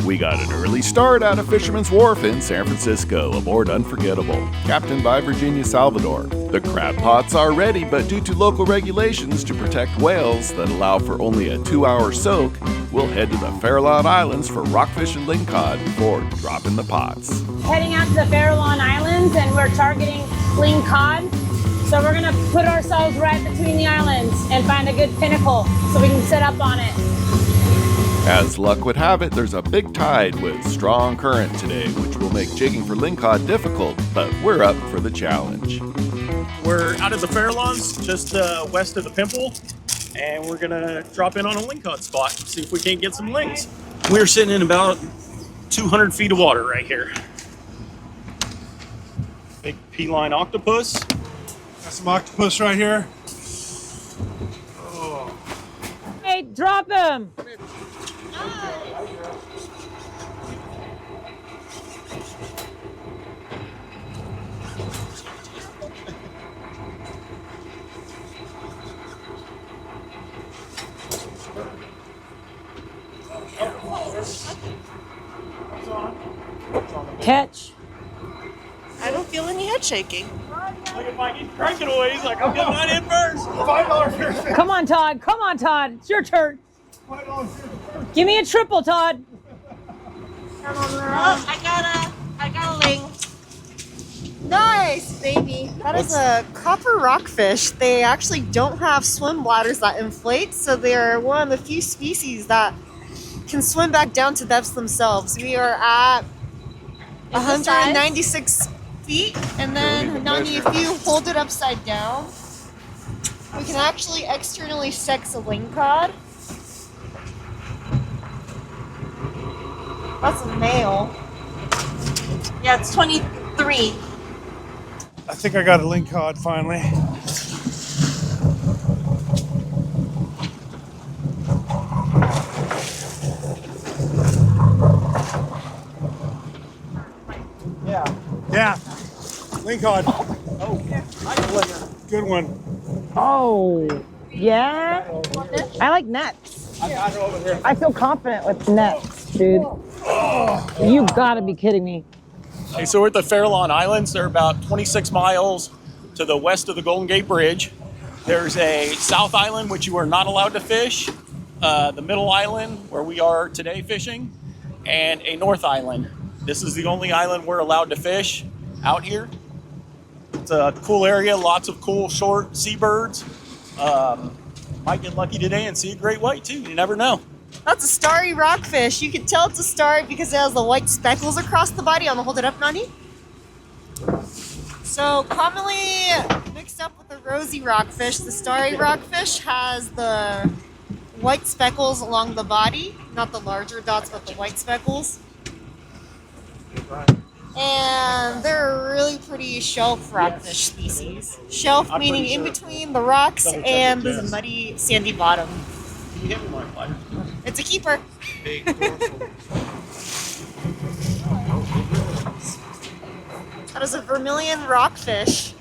We got an early start out of Fisherman's Wharf in San Francisco aboard Unforgettable, captained by Virginia Salvador. The crab pots are ready, but due to local regulations to protect whales that allow for only a 2-hour soak, we'll head to the Farallon Islands for rockfish and lingcod before dropping the pots. Heading out to the Farallon Islands, and we're targeting lingcod. So we're gonna put ourselves right between the islands and find a good pinnacle so we can set up on it. As luck would have it, there's a big tide with strong current today, which will make jigging for lingcod difficult, but we're up for the challenge. We're out of the Farallons, just west of the Pimple, and we're gonna drop in on a lingcod spot and see if we can't get some lings. We're sitting in about 200 feet of water right here. Big P-line octopus. Got some octopus right here. Oh. Hey, drop him! Catch. I don't feel any head shaking. Look at Mikey cranking away. He's like, I'm getting mine in first. $5 fish. Come on, Todd. Come on, Todd. It's your turn. Give me a triple, Todd. Oh, I got a ling. Nice, baby. That is a copper rockfish. They actually don't have swim bladders that inflate, so they're one of the few species that can swim back down to depths themselves. We are at 196 feet, and then Nani, if you hold it upside down, we can actually externally sex a lingcod. That's a male. Yeah, it's 23. I think I got a lingcod finally. Yeah. Lingcod. Oh, nice. Good one. Oh, yeah? I like nets. I got it over here. I feel confident with nets, dude. You gotta be kidding me. Okay, so we're at the Farallon Islands. They're about 26 miles to the west of the Golden Gate Bridge. There's a South Island, which you are not allowed to fish, the Middle Island, where we are today fishing, and a North Island. This is the only island we're allowed to fish out here. It's a cool area, lots of cool short seabirds. Might get lucky today and see a great white too, you never know. That's a starry rockfish. You can tell it's a starry because it has the white speckles across the body. I'm gonna hold it up, Nani. So commonly mixed up with the rosy rockfish, the starry rockfish has the white speckles along the body, not the larger dots, but the white speckles. And they're a really pretty shelf rockfish species. Shelf meaning in between the rocks and the muddy, sandy bottom. Can you hit me my flight? It's a keeper. That is a vermilion rockfish.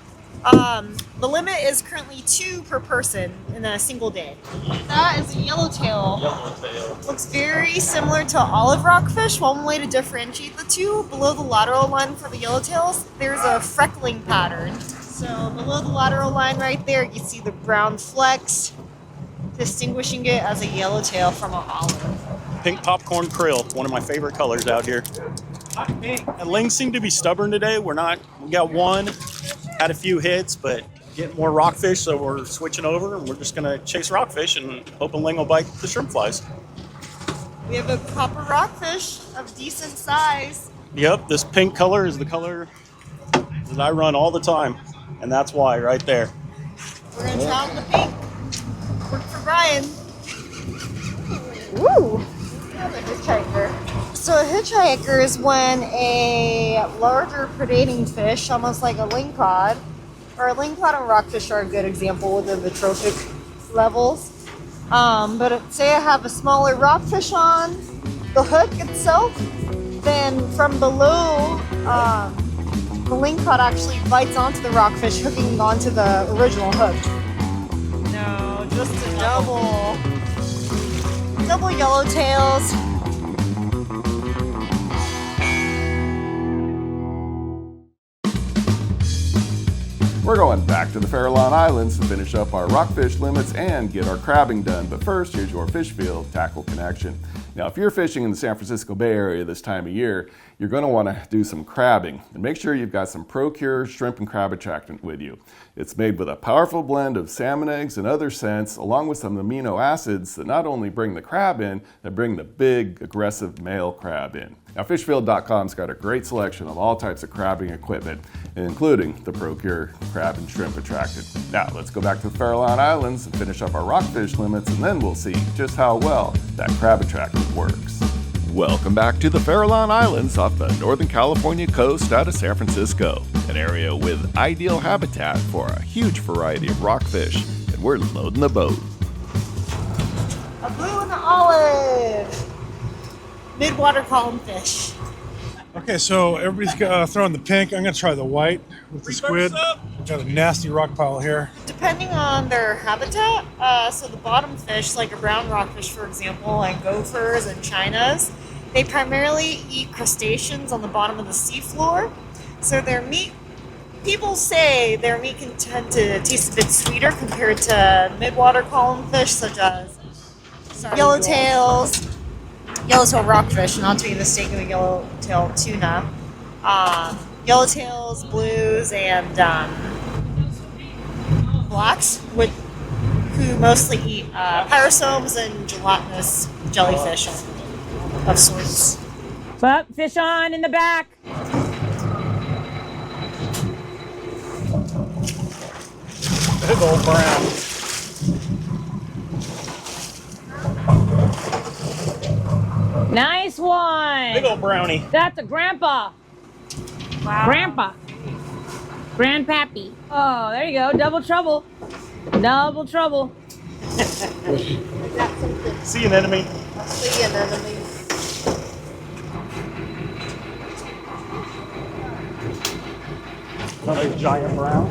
The limit is currently 2 per person in a single day. That is a yellowtail. Yellowtail. Looks very similar to olive rockfish. One way to differentiate the two, below the lateral line for the yellowtails, there's a freckling pattern. So below the lateral line right there, you see the brown flecks, distinguishing it as a yellowtail from an olive. Pink popcorn krill, one of my favorite colors out here. And lings seem to be stubborn today. We got one, had a few hits, but getting more rockfish, so we're switching over and we're just gonna chase rockfish and hope a ling will bite the shrimp flies. We have a copper rockfish of decent size. Yep, this pink color is the color that I run all the time, and that's why right there. We're gonna try on the pink. Work for Brian. Woo! Another hitchhiker. So a hitchhiker is when a larger predating fish, almost like a lingcod, or a lingcod and rockfish are a good example within the trophic levels. But say I have a smaller rockfish on the hook itself, then from below, the lingcod actually bites onto the rockfish, hooking onto the original hook. No, just a double yellowtails. We're going back to the Farallon Islands to finish up our rockfish limits and get our crabbing done. But first, here's your fish field tackle connection. Now, if you're fishing in the San Francisco Bay Area this time of year, you're going to want to do some crabbing. And make sure you've got some ProCure shrimp and crab attractant with you. It's made with a powerful blend of salmon eggs and other scents, along with some amino acids that not only bring the crab in, they bring the big, aggressive male crab in. Now, fishfield.com's got a great selection of all types of crabbing equipment, including the ProCure crab and shrimp attractant. Now, let's go back to the Farallon Islands and finish up our rockfish limits, and then we'll see just how well that crab attractant works. Welcome back to the Farallon Islands off the Northern California coast out of San Francisco, an area with ideal habitat for a huge variety of rockfish, and we're loading the boat. A blue and an olive. Midwater column fish. Okay, so everybody's throwing the pink. I'm gonna try the white with the squid. We've got a nasty rock pile here. Depending on their habitat, so the bottom fish, like a brown rockfish, for example, and gophers and chinas, they primarily eat crustaceans on the bottom of the seafloor. So their meat, people say their meat can tend to taste a bit sweeter compared to midwater column fish, such as yellowtails, yellowtail rockfish, not to be mistaken with yellowtail tuna, yellowtails, blues, and blacks, who mostly eat pyrosomes and gelatinous jellyfish of sorts. But fish on in the back. Big old brown. Nice one. Big old brownie. That's a grandpa. Wow. Grandpa. Grandpappy. Oh, there you go. Double trouble. Double trouble. See an enemy. See an enemy. Another giant brown.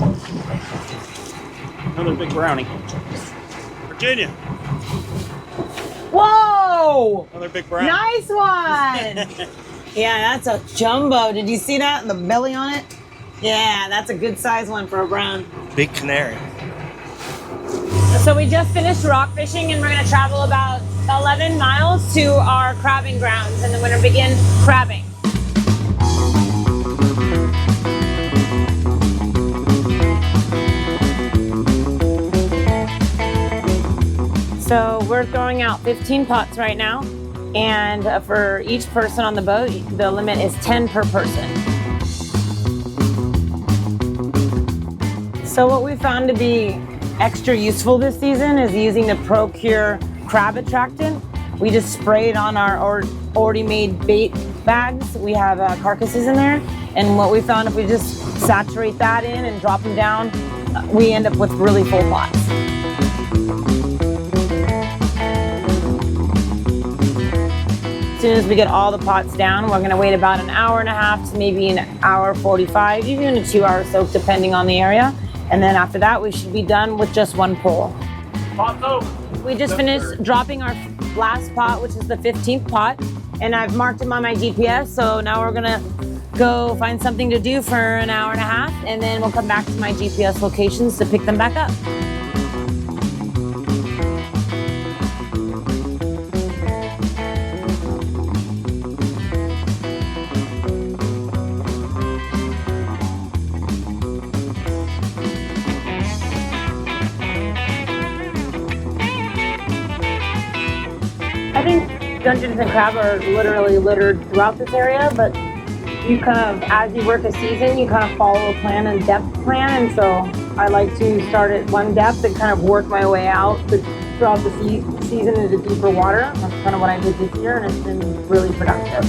Another big brownie. Virginia. Whoa! Another big brown. Nice one. Yeah, that's a jumbo. Did you see that? The belly on it? Yeah, that's a good size one for a brown. Big canary. So we just finished rock fishing and we're going to travel about 11 miles to our crabbing grounds and then we're going to begin crabbing. So we're throwing out 15 pots right now, and for each person on the boat, the limit is 10 per person. So what we found to be extra useful this season is using the ProCure crab attractant. We just spray it on our already made bait bags. We have carcasses in there, and what we found, if we just saturate that in and drop them down, we end up with really full pots. As soon as we get all the pots down, we're gonna wait about an hour and a half to maybe an hour 45, even a 2-hour soak depending on the area. And then after that, we should be done with just one pull. Pot soap. We just finished dropping our last pot, which is the 15th pot. And I've marked them on my GPS, so now we're gonna go find something to do for an hour and a half, and then we'll come back to my GPS locations to pick them back up. I think Dungeness and crab are literally littered throughout this area, but you kind of, as you work a season, you kind of follow a plan and depth plan, and so I like to start at one depth and kind of work my way out throughout the season into deeper water. That's kind of what I did this year, and it's been really productive.